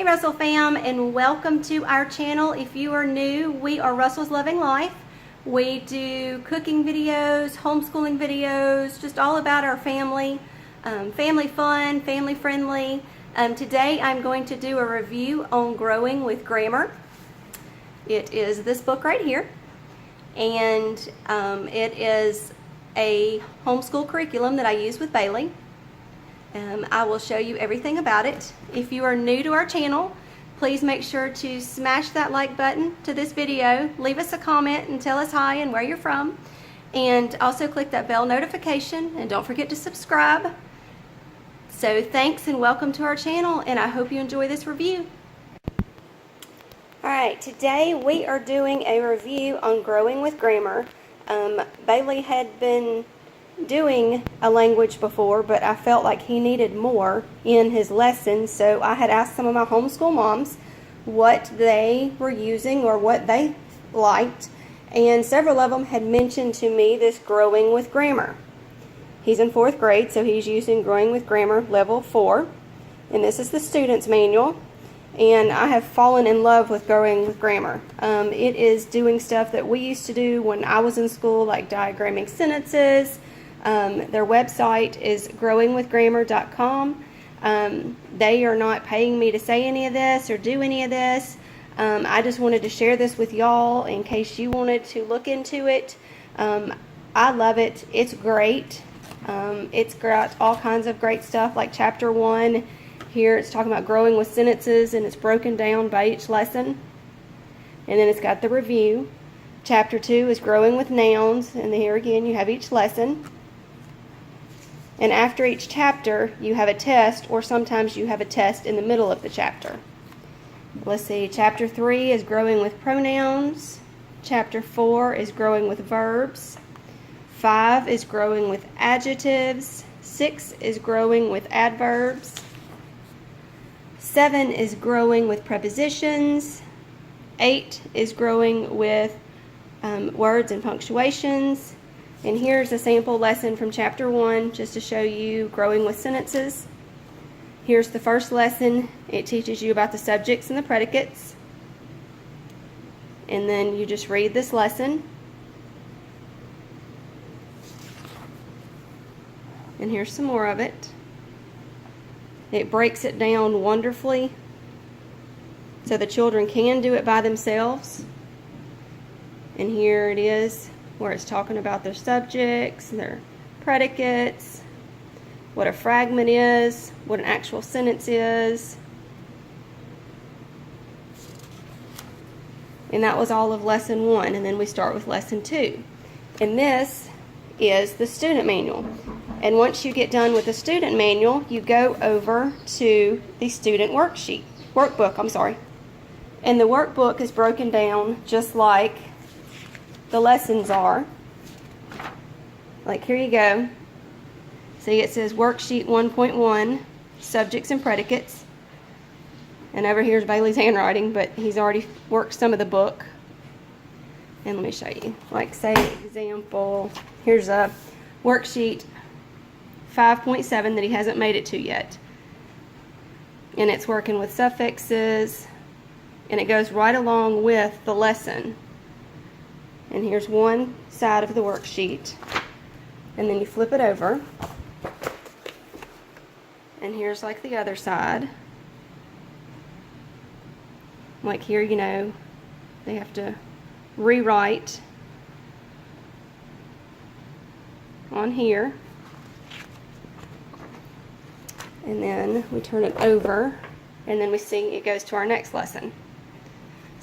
Hey Russell fam, and welcome to our channel. If you are new, we are Russell's Loving Life. We do cooking videos, homeschooling videos, just all about our family, family fun, family friendly. Today I'm going to do a review on growing with grammar. It is this book right here, and it is a homeschool curriculum that I use with Bailey. I will show you everything about it. If you are new to our channel, please make sure to smash that like button to this video, leave us a comment and tell us hi and where you're from, and also click that bell notification, and don't forget to subscribe. So thanks and welcome to our channel, and I hope you enjoy this review. Alright, today we are doing a review on growing with grammar. Bailey had been doing a language before, but I felt like he needed more in his lesson, so I had asked some of my homeschool moms what they were using or what they liked, and several of them had mentioned to me this growing with grammar. He's in 4th grade, so he's using growing with grammar level 4, and this is the student's manual, and I have fallen in love with growing with grammar. It is doing stuff that we used to do when I was in school, like diagramming sentences. Their website is growingwithgrammar.com. They are not paying me to say any of this or do any of this. I just wanted to share this with y'all in case you wanted to look into it. I love it. It's great. It's got all kinds of great stuff, like chapter 1 here. It's talking about growing with sentences, and it's broken down by each lesson. And then it's got the review. Chapter 2 is growing with nouns, and here again you have each lesson. And after each chapter, you have a test, or sometimes you have a test in the middle of the chapter. Let's see, chapter 3 is growing with pronouns. Chapter 4 is growing with verbs. 5 is growing with adjectives. 6 is growing with adverbs. 7 is growing with prepositions. 8 is growing with words and punctuations. And here's a sample lesson from chapter 1 just to show you growing with sentences. Here's the first lesson. It teaches you about the subjects and the predicates. And then you just read this lesson. And here's some more of it. It breaks it down wonderfully so the children can do it by themselves. And here it is, where it's talking about their subjects, their predicates, what a fragment is, what an actual sentence is. And that was all of lesson 1, and then we start with lesson 2. And this is the student manual. And once you get done with the student manual, you go over to the student workbook. And the workbook is broken down just like the lessons are. Like, here you go. See, it says Worksheet 1.1, subjects and predicates. And over here's Bailey's handwriting, but he's already worked some of the book. And let me show you. Like, say, example, here's a worksheet 5.7 that he hasn't made it to yet. And it's working with suffixes, and it goes right along with the lesson. And here's one side of the worksheet, and then you flip it over, and here's like the other side. Like here, you know, they have to rewrite on here, and then we turn it over, and then we see it goes to our next lesson.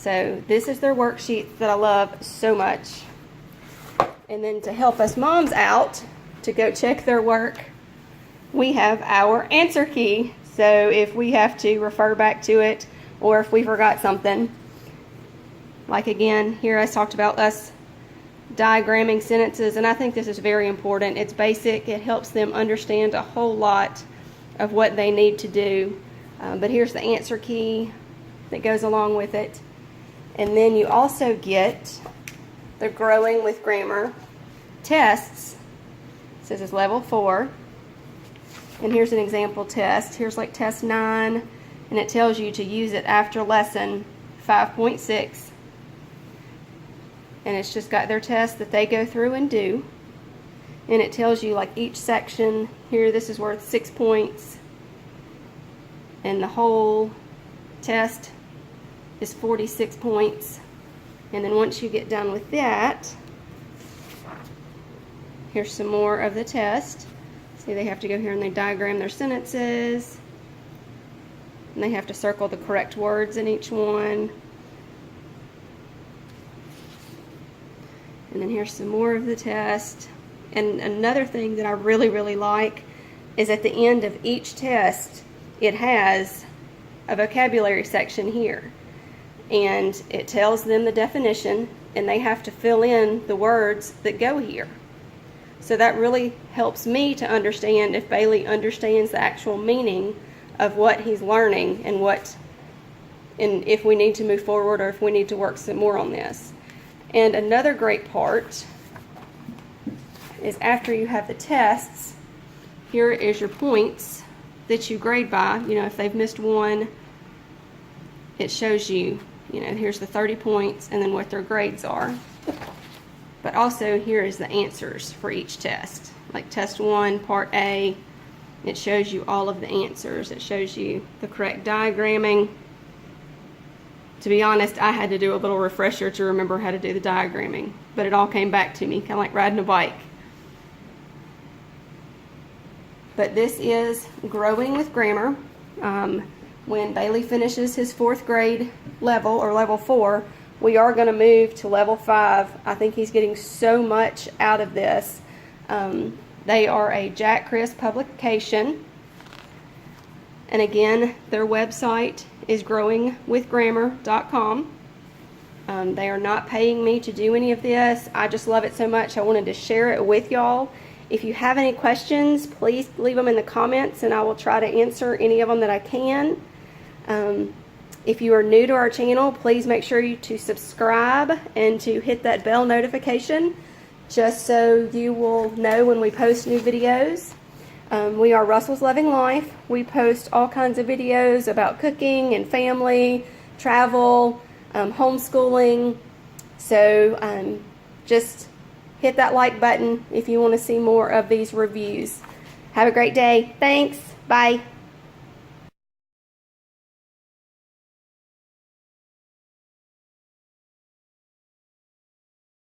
So this is their worksheet that I love so much. And then to help us moms out to go check their work, we have our answer key. So if we have to refer back to it, or if we forgot something, like again, here I talked about us diagramming sentences, and I think this is very important. It's basic. It helps them understand a whole lot of what they need to do. But here's the answer key that goes along with it. And then you also get the growing with grammar tests. It says it's level 4. And here's an example test. Here's like test 9. and it tells you to use it after lesson 5.6. And it's just got their tests that they go through and do. And it tells you like each section here, this is worth 6 points, and the whole test is 46 points. And then once you get done with that, here's some more of the test. See, they have to go here and they diagram their sentences, and they have to circle the correct words in each one. And then here's some more of the test. And another thing that I really like is at the end of each test, it has a vocabulary section here. And it tells them the definition, and they have to fill in the words that go here. So that really helps me to understand if Bailey understands the actual meaning of what he's learning, and if we need to move forward or if we need to work some more on this. And another great part is after you have the tests, here is your points that you grade by. You know, if they've missed one, it shows you, here's the 30 points and then what their grades are. But also here is the answers for each test. Like test 1, part A, it shows you all of the answers. It shows you the correct diagramming. To be honest, I had to do a little refresher to remember how to do the diagramming, but it all came back to me, kind of like riding a bike. But this is Growing with Grammar. When Bailey finishes his 4th grade level, or level 4, we are going to move to level 5. I think he's getting so much out of this. They are a Jack Chris publication. And again, their website is growingwithgrammar.com. They are not paying me to do any of this. I just love it so much. I wanted to share it with y'all. If you have any questions, please leave them in the comments, and I will try to answer any of them that I can. If you are new to our channel, please make sure to subscribe and to hit that bell notification just so you will know when we post new videos. We are Russell's Loving Life. We post all kinds of videos about cooking and family, travel, homeschooling. So just hit that like button if you want to see more of these reviews. Have a great day. Thanks. Bye.